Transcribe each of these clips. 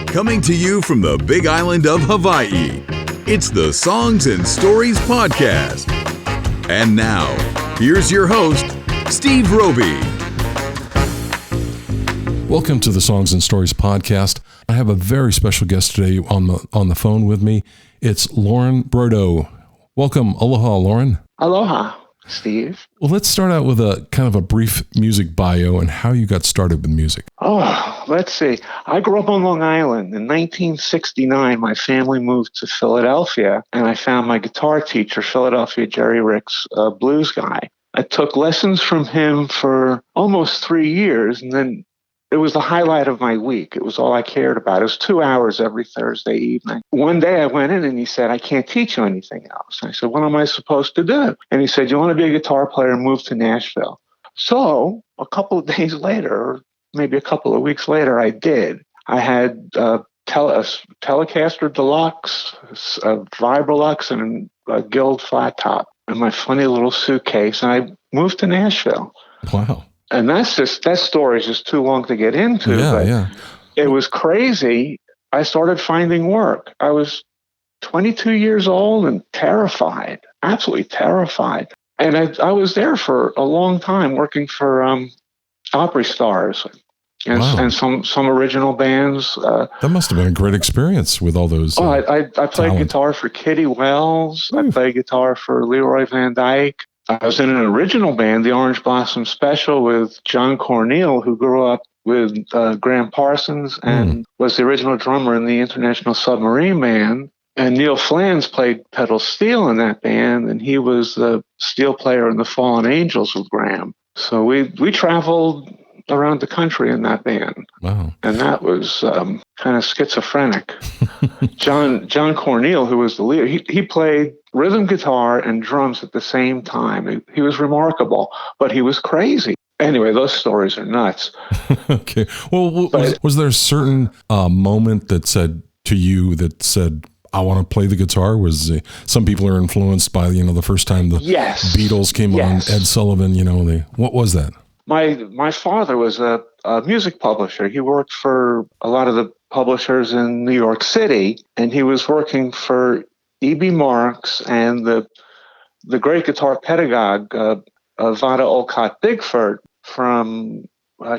Coming to you from the Big Island of Hawaii, it's the Songs and Stories Podcast. And now, here's your host, Steve Roby. Welcome to the Songs and Stories Podcast. I have a very special guest today on the phone with me. It's Lauren Broido. Welcome. Aloha, Lauren. Aloha, Steve. Well, let's start out with a kind of a brief music bio and how you got started with music. Oh, let's see. I grew up on Long Island. In 1969, my family moved to Philadelphia, and I found my guitar teacher, Philadelphia Jerry Ricks, a blues guy. I took lessons from him for almost 3 years, and then it was the highlight of my week. It was all I cared about. It was 2 hours every Thursday evening. One day I went in and he said, "I can't teach you anything else." I said, "What am I supposed to do?" And he said, "You want to be a guitar player and move to Nashville." So a couple of days later, or maybe a couple of weeks later, I did. I had a Telecaster Deluxe, a Vibrolux, and a Guild flat top in my funny little suitcase, and I moved to Nashville. Wow. And that story is just too long to get into. Yeah. It was crazy. I started finding work. I was 22 years old and terrified, absolutely terrified. And I was there for a long time working for Opry Stars and some original bands. That must have been a great experience with all those. I played guitar for Kitty Wells. I played guitar for Leroy Van Dyke. I was in an original band, the Orange Blossom Special, with John Corneal, who grew up with Graham Parsons and was the original drummer in the International Submarine Band. And Neil Flans played pedal steel in that band, and he was the steel player in the Fallen Angels with Graham. So we traveled around the country in that band. Wow. And that was kind of schizophrenic. John Corneal, who was the leader, he played rhythm guitar and drums at the same time. He was remarkable, but he was crazy. Anyway, those stories are nuts. Okay. Well, was there a certain moment that said to you I want to play the guitar? Some people are influenced by, the first time the Beatles came on, Ed Sullivan, what was that? My father was a music publisher. He worked for a lot of the publishers in New York City, and he was working for E.B. Marks and the great guitar pedagogue, Vada Olcott Bigford from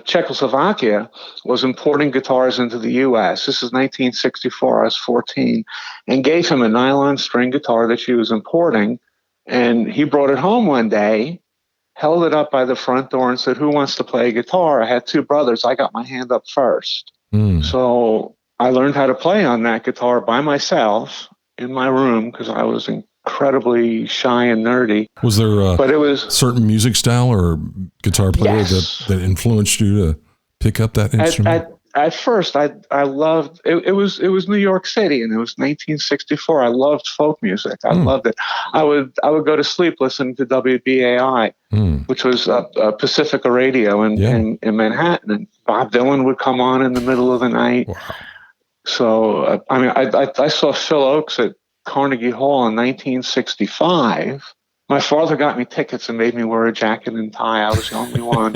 Czechoslovakia, was importing guitars into the U.S. This is 1964. I was 14, and gave him a nylon string guitar that she was importing, and he brought it home one day, held it up by the front door and said, "Who wants to play guitar?" I had two brothers. I got my hand up first. So I learned how to play on that guitar by myself in my room because I was incredibly shy and nerdy. Was there a certain music style or guitar player that influenced you to pick up that instrument? At first, I loved it. It was New York City, and it was 1964. I loved folk music. I loved it. I would go to sleep listening to WBAI, which was Pacifica Radio in Manhattan, and Bob Dylan would come on in the middle of the night. Wow. So I saw Phil Oakes at Carnegie Hall in 1965. My father got me tickets and made me wear a jacket and tie. I was the only one.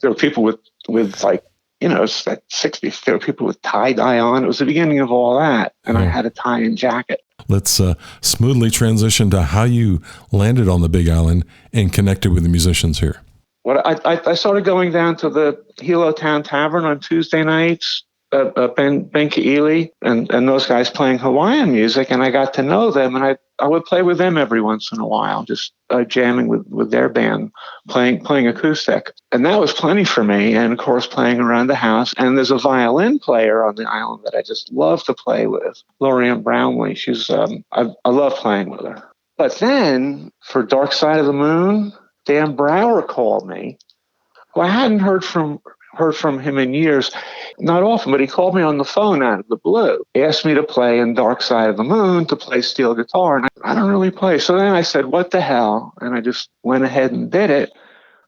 There were people with like, it's at 60. There were people with tie-dye on. It was the beginning of all that, and I had a tie and jacket. Let's smoothly transition to how you landed on the Big Island and connected with the musicians here. I started going down to the Hilo Town Tavern on Tuesday nights, Ben Keely and those guys playing Hawaiian music, and I got to know them, and I would play with them every once in a while, just jamming with their band, playing acoustic. And that was plenty for me, and of course playing around the house. And there's a violin player on the island that I just love to play with, Lauren Brownlee. She's I love playing with her. But then for Dark Side of the Moon, Dan Brower called me, who I hadn't heard from him in years, not often, but he called me on the phone out of the blue. He asked me to play in Dark Side of the Moon, to play steel guitar, and I don't really play. So then I said, what the hell? And I just went ahead and did it,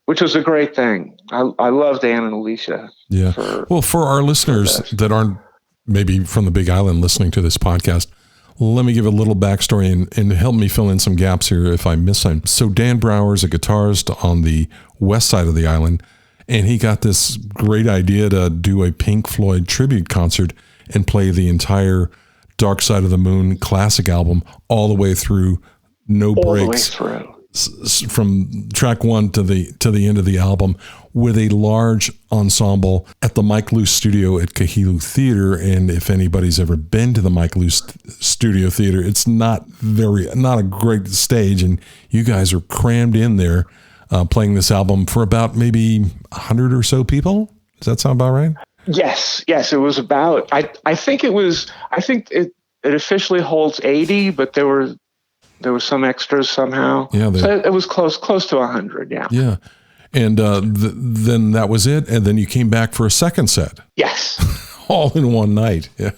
which was a great thing. I love Dan and Alicia. Yeah. For our listeners that aren't maybe from the Big Island listening to this podcast, let me give a little backstory and help me fill in some gaps here if I miss some. So Dan Brower is a guitarist on the west side of the island, and he got this great idea to do a Pink Floyd tribute concert and play the entire Dark Side of the Moon classic album all the way through, no breaks, from track 1 to the end of the album, with a large ensemble at the Mike Luce Studio at Kailua Theater. And if anybody's ever been to the Mike Luce Studio Theater, it's not a great stage, and you guys are crammed in there playing this album for about maybe 100 or so people. Does that sound about right? Yes, it was about. I think it officially holds 80, but there were some extras somehow. Yeah, so it was close to 100. Yeah. Yeah. And then that was it. And then you came back for a second set. Yes. All in one night. Yeah.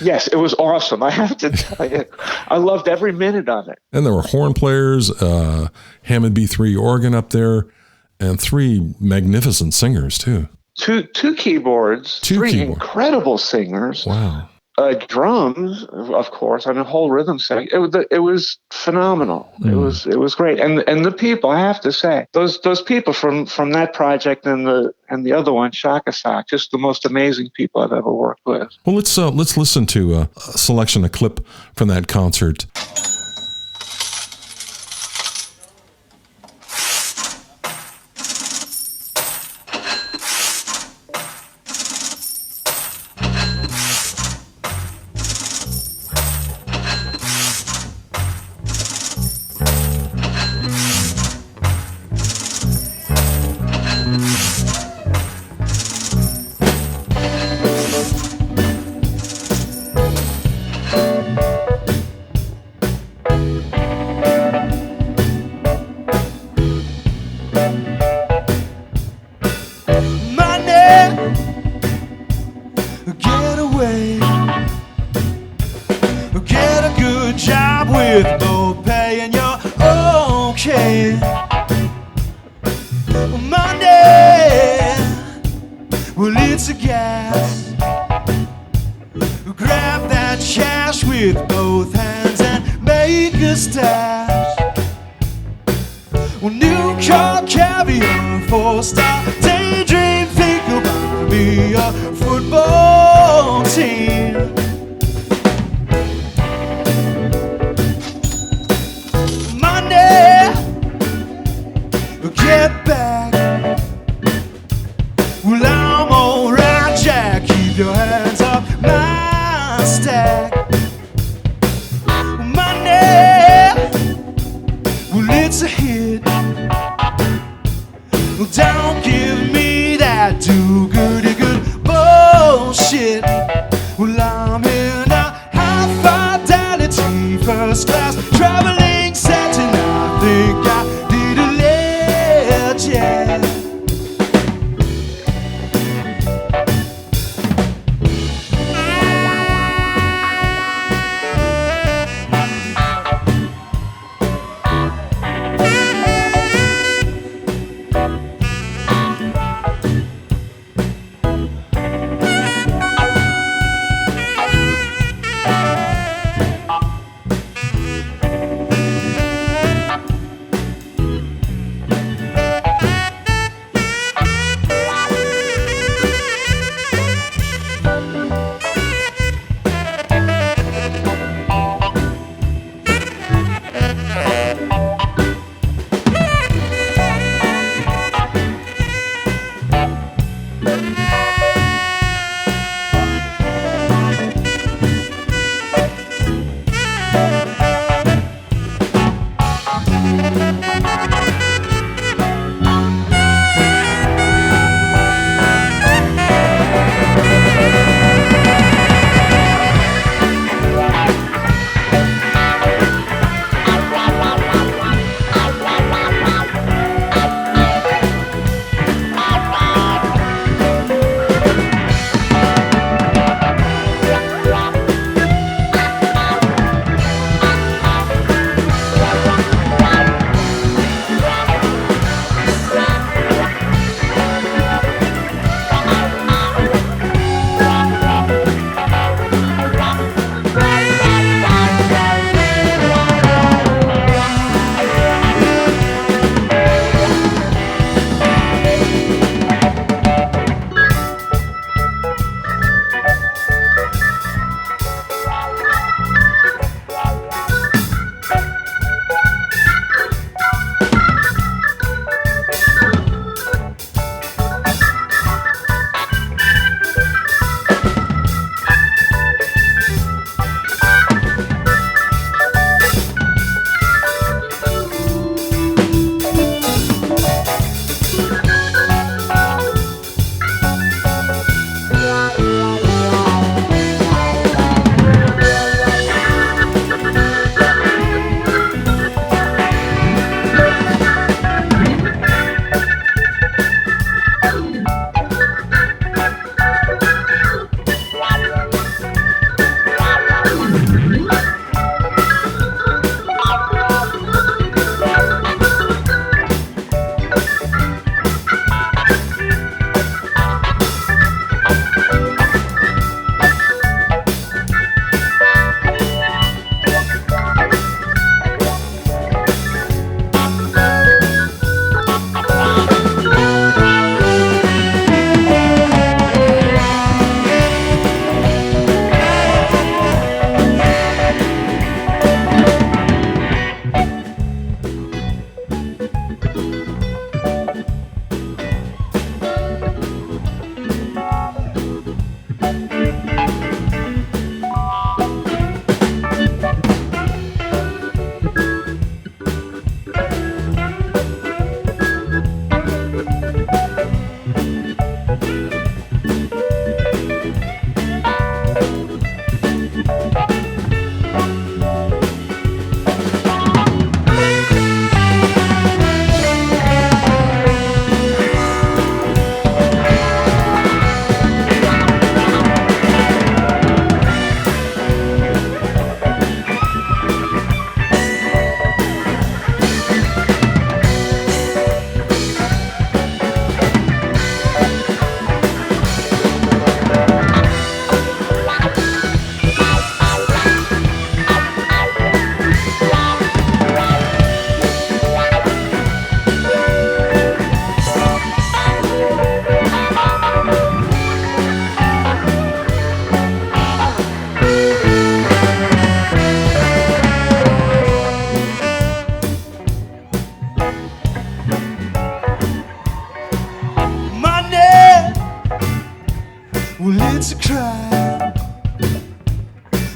Yes, it was awesome. I have to tell you, I loved every minute of it. And there were horn players, Hammond B3 organ up there, and 3 magnificent singers too. Two keyboards, 3 incredible singers. Wow. Drums, of course, and a whole rhythm section. It was phenomenal. Mm. It was great, and the people, I have to say, those people from that project and the other one, Shakastock, just the most amazing people I've ever worked with. Well, let's listen to a clip from that concert.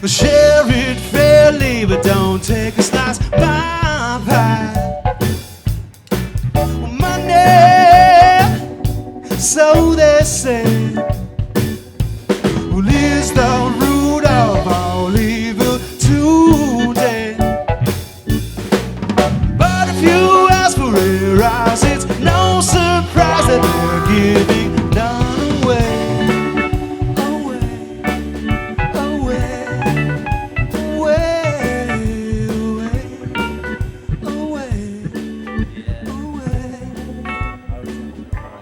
Share it fairly, but don't take a slice. Bye bye. Money, so they say, well, is the root of all evil today. But if you ask for a rise, it's no surprise that they're giving none away.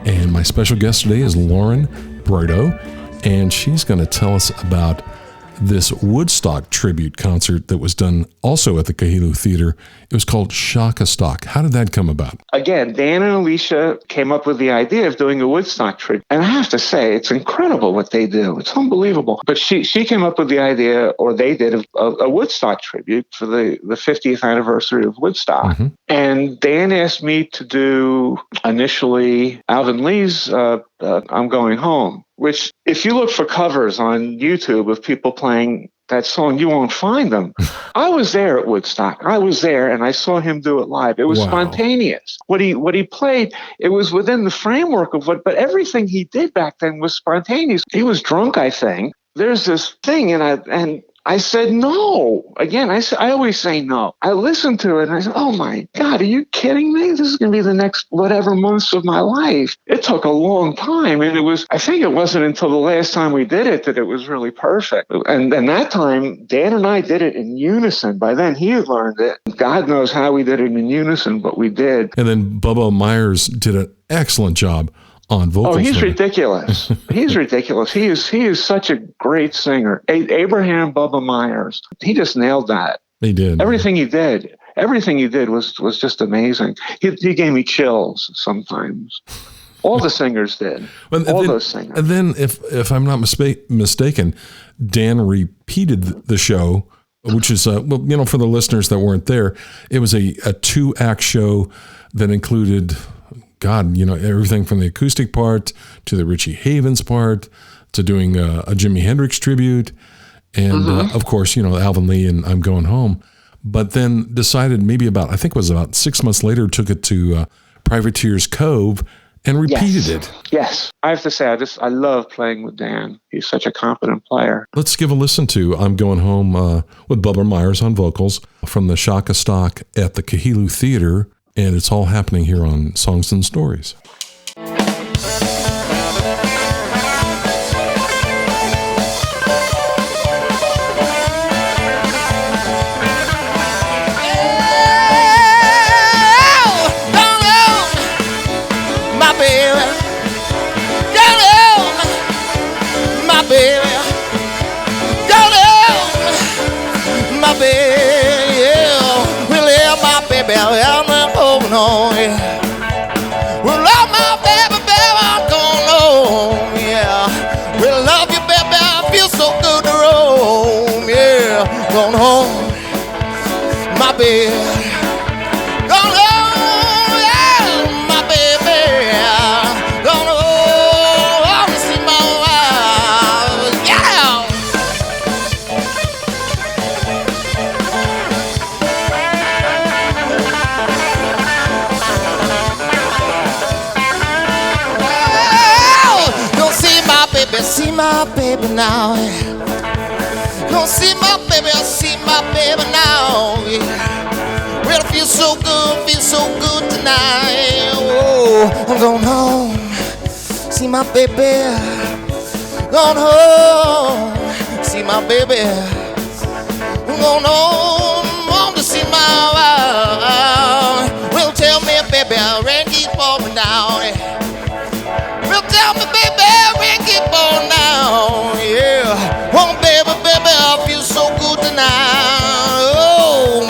And my special guest today is Lauren Broido, and she's going to tell us about this Woodstock tribute concert that was done also at the Kailua Theater. It was called Shakastock. How did that come about? Again, Dan and Alicia came up with the idea of doing a Woodstock tribute. And I have to say, it's incredible what they do. It's unbelievable. But she came up with the idea, or they did, of a Woodstock tribute for the 50th anniversary of Woodstock. Mm-hmm. And Dan asked me to do initially Alvin Lee's I'm Going Home, which if you look for covers on YouTube of people playing that song, you won't find them. I was there at Woodstock. I was there and I saw him do it live. It was spontaneous. What he played, it was within the framework of but everything he did back then was spontaneous. He was drunk, I think. There's this thing, and I said no. Again, I always say no. I listened to it and I said, oh my God, are you kidding me? This is going to be the next whatever months of my life. It took a long time. And I think it wasn't until the last time we did it that it was really perfect. And that time, Dan and I did it in unison. By then, he had learned it. God knows how we did it in unison, but we did. And then Bubba Myers did an excellent job on vocals. Oh, he's ridiculous. He's ridiculous. He is such a great singer. Abraham Bubba Myers. He just nailed that. He did. Everything he did was just amazing. He gave me chills sometimes. All the singers did. Those singers. And then, if I'm not mistaken, Dan repeated the show, which is, for the listeners that weren't there, it was a 2-act show that included, everything from the acoustic part to the Richie Havens part to doing a Jimi Hendrix tribute. And of course, Alvin Lee and I'm Going Home. But then decided I think it was about 6 months later, took it to Privateer's Cove and repeated it. Yes. I have to say, I love playing with Dan. He's such a competent player. Let's give a listen to I'm Going Home with Bubba Myers on vocals from the Shakastock at the Kailua Theater. And it's all happening here on Songs and Stories. No, yeah. Well, love my baby, I'm going home, yeah. Well, love you, baby, I feel so good to roam, yeah. Going home, my baby. Going home, yeah, my baby. Going home to see my wife, yeah. See my baby now. Don't see my baby now. Yeah. Well, it feels so good tonight. Oh, I'm going home. See my baby. Going home. See my baby. I'm going home to see my wife. Well, tell me, baby, rain keeps falling down. Well, tell me, baby, rain keep falling down, yeah. Oh, baby, I feel so good tonight. Oh,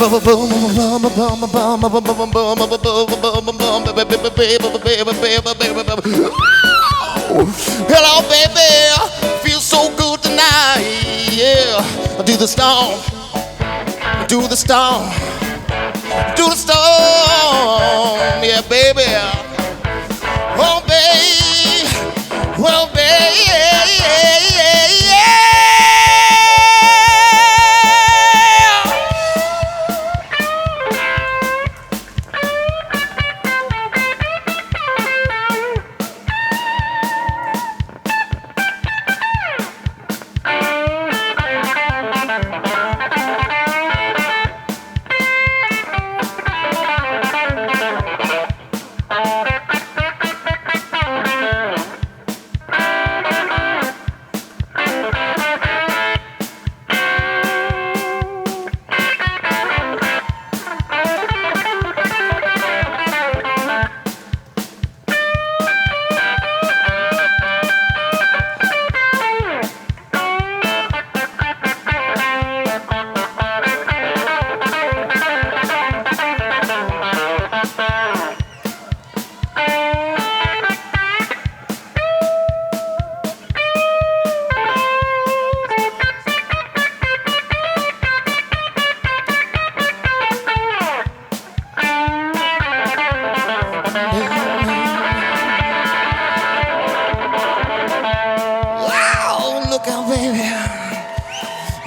hello, baby, feel so good tonight, yeah. Do the storm, yeah, baby. Oh, baby, well, baby, yeah.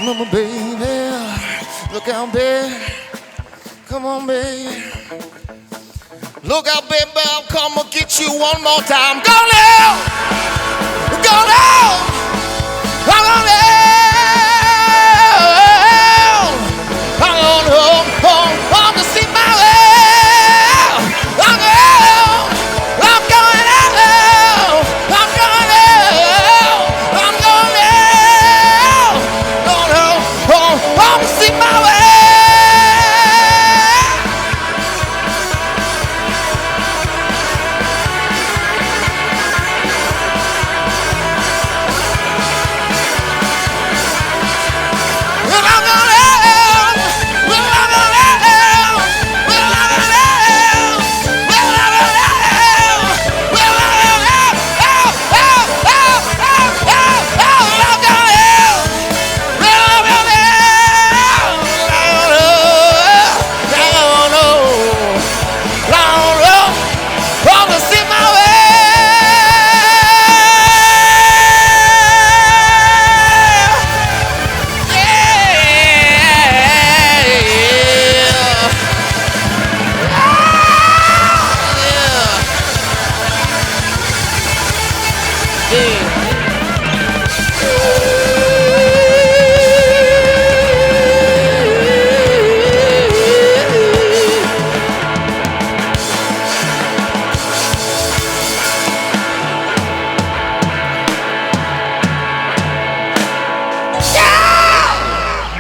Mama, baby, look out, baby. Come on, baby. Look out, baby, I'll come and get you one more time. Go now! Go now! Come on now! Come on home to see my way. I'm going out. I'm going out. I'm going out. Going home to see my way.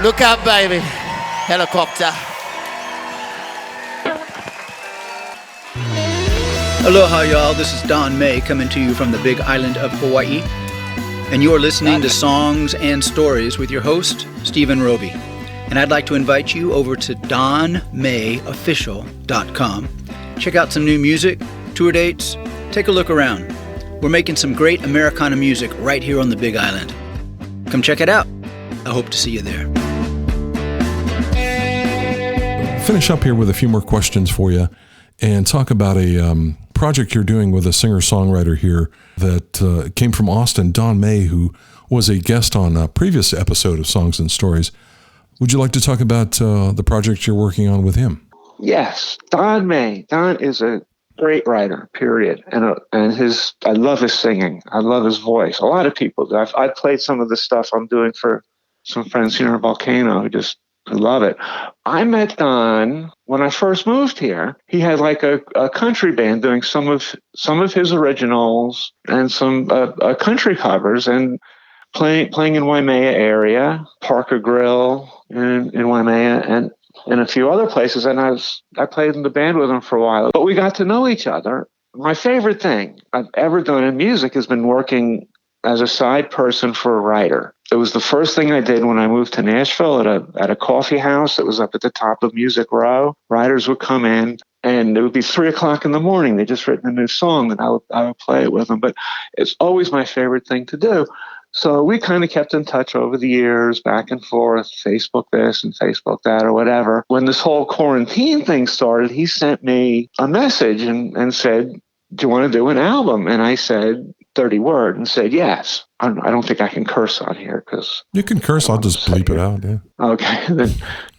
Look out, baby. Helicopter. Aloha, y'all. This is Don May coming to you from the big island of Hawaii. And you're listening to Songs and Stories with your host, Stephen Roby. And I'd like to invite you over to donmayofficial.com. Check out some new music, tour dates, take a look around. We're making some great Americana music right here on the Big Island. Come check it out. I hope to see you there. Finish up here with a few more questions for you and talk about a project you're doing with a singer-songwriter here that came from Austin, Don May, who was a guest on a previous episode of Songs and Stories. Would you like to talk about the project you're working on with him? Yes, Don May. Don is a great writer, period. And I love his singing. I love his voice. A lot of people do. I've played some of the stuff I'm doing for some friends here in Volcano who love it. I met Don when I first moved here. He had like a country band doing some of his originals and some country covers and playing in Waimea area, Parker Grill in Waimea and a few other places. And I played in the band with him for a while. But we got to know each other. My favorite thing I've ever done in music has been working as a side person for a writer. It was the first thing I did when I moved to Nashville at a coffee house that was up at the top of Music Row. Writers would come in and it would be 3:00 in the morning. They just written a new song and I would play it with them. But it's always my favorite thing to do. So we kind of kept in touch over the years, back and forth, Facebook this and Facebook that or whatever. When this whole quarantine thing started, he sent me a message and said, "Do you want to do an album?" And I said, dirty word, and said yes. I don't think I can curse on here because you can curse. I'll just bleep it out. Yeah. Okay. Then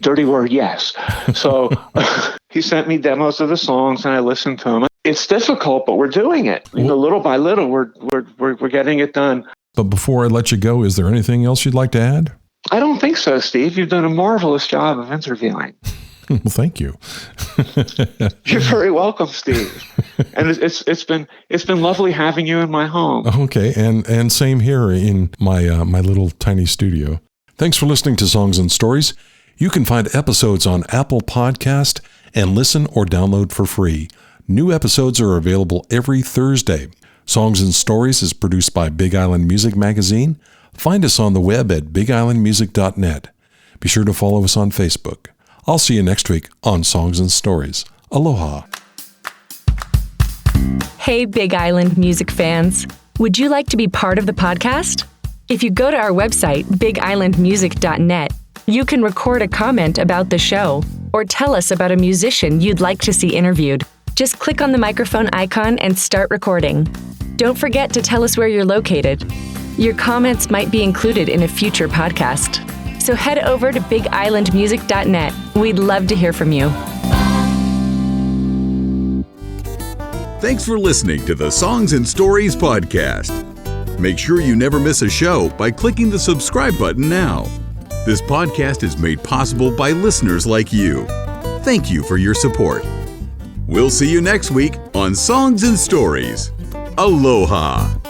dirty word, yes. So he sent me demos of the songs, and I listened to them. It's difficult, but we're doing it. Little by little, we're getting it done. But before I let you go, is there anything else you'd like to add? I don't think so, Steve. You've done a marvelous job of interviewing. Well, thank you. You're very welcome, Steve. And it's been lovely having you in my home. Okay, and same here in my little tiny studio. Thanks for listening to Songs and Stories. You can find episodes on Apple Podcast and listen or download for free. New episodes are available every Thursday. Songs and Stories is produced by Big Island Music Magazine. Find us on the web at bigislandmusic.net. Be sure to follow us on Facebook. I'll see you next week on Songs and Stories. Aloha. Hey, Big Island music fans. Would you like to be part of the podcast? If you go to our website, bigislandmusic.net, you can record a comment about the show or tell us about a musician you'd like to see interviewed. Just click on the microphone icon and start recording. Don't forget to tell us where you're located. Your comments might be included in a future podcast. So head over to bigislandmusic.net. We'd love to hear from you. Thanks for listening to the Songs and Stories podcast. Make sure you never miss a show by clicking the subscribe button now. This podcast is made possible by listeners like you. Thank you for your support. We'll see you next week on Songs and Stories. Aloha.